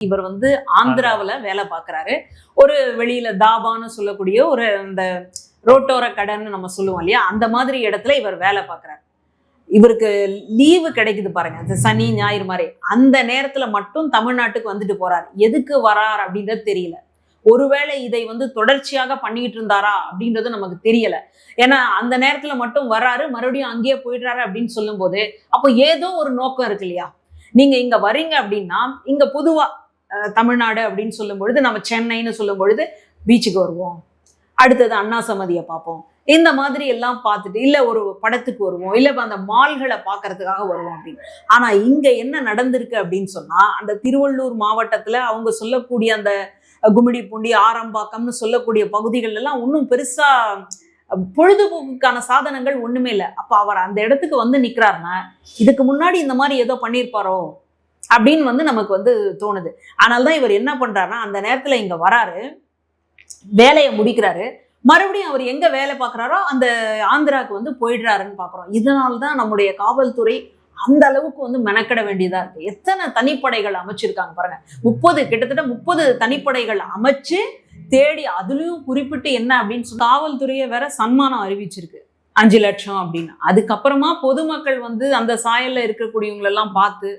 இவர் வந்து ஆந்திராவில் வேலை பார்க்குறாரு. ஒரு வெளியில தாபான்னு சொல்லக்கூடிய ஒரு இந்த ரோட்டோர கடைன்னு நம்ம சொல்லுவோம் இல்லையா, அந்த மாதிரி இடத்துல இவர் வேலை பார்க்குறாரு. இவருக்கு லீவு கிடைக்குது பாருங்க, அது சனி ஞாயிறு மாதிரி. அந்த நேரத்துல மட்டும் தமிழ்நாட்டுக்கு வந்துட்டு போறாரு. எதுக்கு வரார் அப்படின்றது தெரியல. ஒருவேளை இதை வந்து தொடர்ச்சியாக பண்ணிட்டு இருந்தாரா அப்படின்றது நமக்கு தெரியல. ஏன்னா அந்த நேரத்துல மட்டும் வராரு, மறுபடியும் அங்கேயே போயிடுறாரு அப்படின்னு சொல்லும் போது அப்போ ஏதோ ஒரு நோக்கம் இருக்கு இல்லையா. நீங்க இங்க வரீங்க அப்படின்னா, இங்க பொதுவா தமிழ்நாடு அப்படின்னு சொல்லும் பொழுது, நம்ம சென்னைன்னு சொல்லும் பொழுது பீச்சுக்கு வருவோம், அடுத்தது அண்ணா சமாதியை பார்ப்போம், இந்த மாதிரி எல்லாம் பார்த்துட்டு இல்ல ஒரு படத்துக்கு வருவோம், இல்ல அந்த மால்களை பார்க்கறதுக்காக வருவோம் அப்படின்னு. ஆனா இங்க என்ன நடந்திருக்கு அப்படின்னு சொன்னா, அந்த திருவள்ளூர் மாவட்டத்துல அவங்க சொல்லக்கூடிய அந்த கும்மிடிப்பூண்டி, ஆரம்பாக்கம்னு சொல்லக்கூடிய பகுதிகள் எல்லாம் ஒன்றும் பெருசா பொழுதுபோக்குக்கான சாதனங்கள் ஒண்ணுமே இல்லை. அப்ப அவர் அந்த இடத்துக்கு வந்து நிக்கிறாருன்னா, இதுக்கு முன்னாடி இந்த மாதிரி ஏதோ பண்ணியிருப்பாரோ அப்படின்னு வந்து நமக்கு வந்து தோணுது. ஆனால்தான் இவர் என்ன பண்றாருன்னா, அந்த நேரத்துல இங்க வராரு, வேலையை முடிக்கிறாரு, மறுபடியும் அவர் எங்க வேலை பார்க்குறாரோ அந்த ஆந்திராவுக்கு வந்து போயிடுறாருன்னு பார்க்குறோம். இதனால்தான் நம்முடைய காவல்துறை அந்த அளவுக்கு வந்து மெனக்கிட வேண்டியதா இருக்கு. எத்தனை தனிப்படைகள் அமைச்சிருக்காங்க பாருங்க. கிட்டத்தட்ட 30 தனிப்படைகள் அமைச்சு தேடி, அதுலயும் குறிப்பிட்டு என்ன அப்படின்னு காவல்துறையை வேற சன்மானம் அறிவிச்சிருக்கு, 5 லட்சம் அப்படின்னு. அதுக்கப்புறமா பொதுமக்கள் வந்து அந்த சாயல்ல இருக்கக்கூடியவங்களெல்லாம் பார்த்து